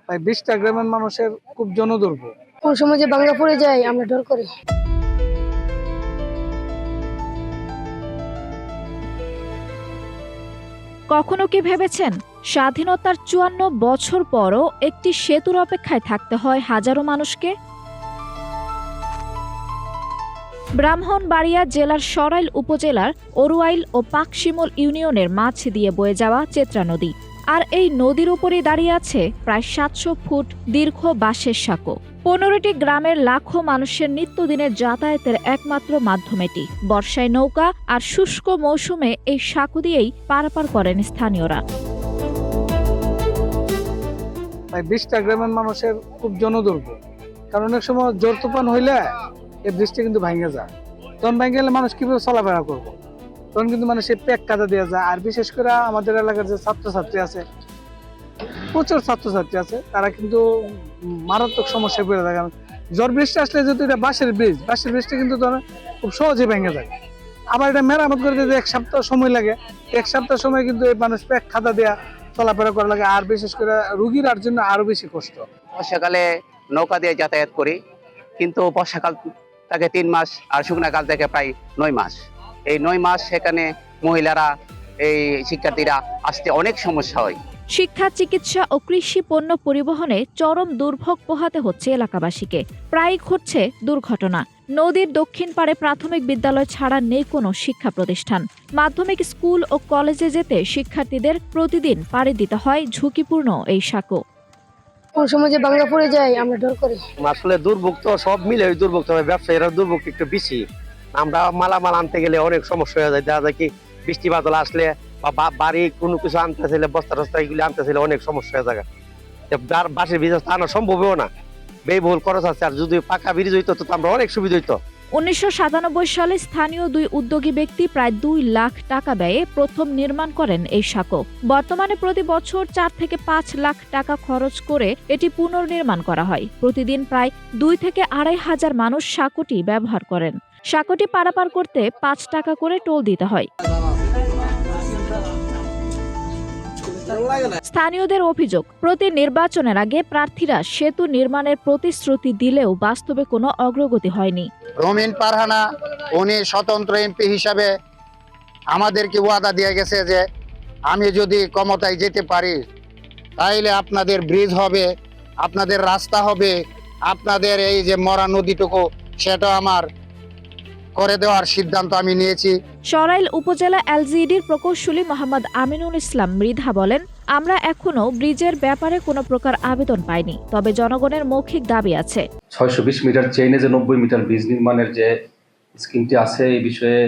তাই 20টা গ্রামের মানুষের খুব জনদুর্ভোগ। কোন সময় যে বাংলা পড়ে যায় আমরা ডর করি। কখনো কি ভেবেছেন স্বাধীনতার 54 বছর পরও একটি সেতুর অপেক্ষায় থাকতে হয় হাজারো মানুষকে? ব্রাহ্মণবাড়িয়া জেলার সরাইল উপজেলার অরুয়াইল ও পাকশিমুল ইউনিয়নের মাঝ দিয়ে বয়ে যাওয়া চেত্রা নদী। আর এই নদীর উপরেই দাঁড়িয়ে আছে প্রায় 700 ফুট দীর্ঘ বাঁশের সাঁকো। 15টি গ্রামের লাখো মানুষের নিত্যদিনের যাতায়াতের একমাত্র মাধ্যম এটি। বর্ষায় নৌকা আর শুষ্ক মৌসুমে এই সাঁকো দিয়েই পারাপার করেন স্থানীয়রা। তাই 20টা গ্রামের মানুষের খুব জনদুর্ভোগ। কারণ অনেক সময় জোর তুফান হইলে এই বৃষ্টি কিন্তু ভাঙে যায়। তখন ভাঙে গেলে মানুষ কিভাবে চলাফেরা করবো, তখন কিন্তু মানুষের পেক কাদা দেওয়া যায়। আর বিশেষ করে আমাদের এলাকার যে ছাত্রছাত্রী আছে, প্রচুর ছাত্রছাত্রী আছে, তারা কিন্তু মারাত্মক সমস্যায় পড়ে থাকে। ঝড় বৃষ্টি আসলে যেহেতু এটা বাঁশের ব্রিজটা কিন্তু খুব সহজে ভেঙে যায়। আবার এটা মেরামত করে দিতে 1 সপ্তাহ সময় লাগে। 1 সপ্তাহ সময় কিন্তু এই মানুষ পেক খাদা দেয়া চলাফেরা করা লাগে। আর বিশেষ করে রুগীর জন্য আরো বেশি কষ্ট। বর্ষাকালে নৌকা দিয়ে যাতায়াত করি, কিন্তু বর্ষাকাল থাকে 3 মাস আর শুকনাকাল থেকে প্রায় 9 মাস। এই 9 মাস সেখানে মহিলারা, এই শিক্ষার্থীরা আসতে অনেক সমস্যা হয়। শিক্ষা, চিকিৎসা ও কৃষি পণ্য পরিবহনে চরম দুর্ভোগ পোহাতে হচ্ছে এলাকাবাসীকে। প্রায়ই ঘটছে দুর্ঘটনা। নদীর দক্ষিণ পাড়ে প্রাথমিক বিদ্যালয় ছাড়া নেই কোনো শিক্ষা প্রতিষ্ঠান। মাধ্যমিক স্কুল ও কলেজে যেতে শিক্ষার্থীদের প্রতিদিন পাড়ি দিতে হয় ঝুঁকিপূর্ণ এই সাঁকো। কোন সময় যে বাংলা পড়ে যায় আমরা ডর করি। আসলে দুর্ভোগ তো সব মিলে দুর্ভোগ, তবে ব্যবসায়ীরা দুর্ভোগ একটু বেশি। আমরা মালামাল আনতে গেলে অনেক সমস্যা হয়ে যায়। দেখা যায় কি বৃষ্টি বাদল আসলে বা বাড়ি কোনো কিছু আনতে চাইলে, বস্তা টস্তা এগুলি আনতে চাইলে অনেক সমস্যা হয়ে যায়। বাসের ব্রিজ আনা সম্ভবও না, ব্যয়বহুল খরচ আছে। আর যদি পাকা ব্রিজ হইতো তো আমরা অনেক সুবিধা হইতো। 1997 সালে স্থানীয় 2 উদ্যোগী ব্যক্তি প্রায় 2 লাখ টাকা ব্যয়ে প্রথম নির্মাণ করেন এই সাঁকো। বর্তমানে প্রতি বছর 4 থেকে 5 লাখ টাকা খরচ করে এটি পুনর্নির্মাণ করা হয়। প্রতিদিন প্রায় 2 থেকে 2.5 হাজার মানুষ সাঁকোটি ব্যবহার করেন। সাঁকোটি পারাপার করতে 5 টাকা করে টোল দিতে হয়। স্থানীয়দের অভিযোগ, প্রতি নির্বাচনের আগে প্রার্থীরা সেতু নির্মাণের প্রতিশ্রুতি দিলেও বাস্তবে কোনো অগ্রগতি হয়নি। রমিন পারহানা উনি স্বতন্ত্র এমপি হিসাবে আমাদেরকে ওয়াদা দিয়ে গেছে যে আমি যদি ক্ষমতায় যেতে পারি তাইলে আপনাদের ব্রিজ হবে, আপনাদের রাস্তা হবে, আপনাদের এই যে মরা নদীটুকু সেটা আমার করে দেওয়ার সিদ্ধান্ত আমি নিয়েছি। সরাইল উপজেলা এলজিইডির প্রকৌশলী মোহাম্মদ আমিনুল ইসলাম মৃধা বলেন, আমরা এখনো ব্রিজের ব্যাপারে কোনো প্রকার আবেদন পাইনি, তবে জনগণের মৌখিক দাবি আছে। 620 মিটার চেইনে যে 90 মিটার ব্রিজ নির্মাণের যে স্কিমটি আছে, এই বিষয়ে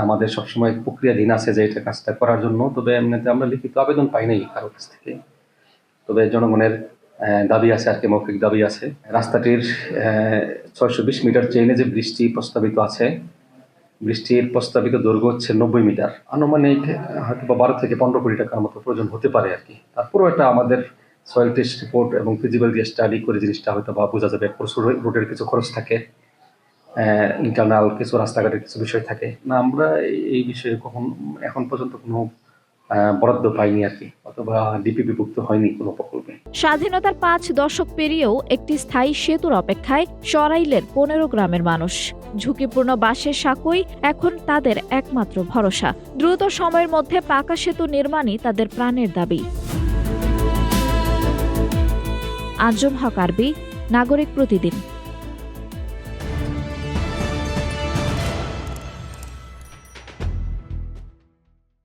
আমাদের সবসময় প্রক্রিয়াধীন আছে যে এটা কাজটা করার জন্য। তবে এমনিতে আমরা লিখিত আবেদন পাই নাই কারো কাছ থেকে। তবে জনগণের দাবি আছে, আর কি মৌখিক দাবি আছে। রাস্তাটির 620 মিটার চেইনে যে ব্রিজটি প্রস্তাবিত আছে, বৃষ্টির প্রস্তাবিত দৈর্ঘ্য হচ্ছে 90 মিটার। আনুমানিক হয়তো 12 থেকে 15 কোটি টাকার মতো প্রয়োজন হতে পারে আর কি। তারপরও এটা আমাদের সয়েল টেস্ট রিপোর্ট এবং ফিজিবিলিটি স্টাডি করে জিনিসটা হয়তো বা বোঝা যাবে। প্রচুর রোডের কিছু খরচ থাকে, ইন্টারনাল কিছু রাস্তাঘাটের কিছু বিষয় থাকে না। আমরা এই বিষয়ে এখন পর্যন্ত কোনো বরাদ্দ পাইনি আর কি, অথবা ডিপিপিভুক্ত হয়নি কোনো প্রকল্পে। স্বাধীনতার 5 দশক পেরিয়েও একটি স্থায়ী সেতুর অপেক্ষায় সরাইলের 15 গ্রামের মানুষ। ঝুঁকিপূর্ণ বাঁশের সাঁকোই এখন তাদের একমাত্র ভরসা। দ্রুত সময়ের মধ্যে পাকা সেতু নির্মাণই তাদের প্রাণের দাবি। আঞ্জুম হক আরবি, নাগরিক প্রতিদিন।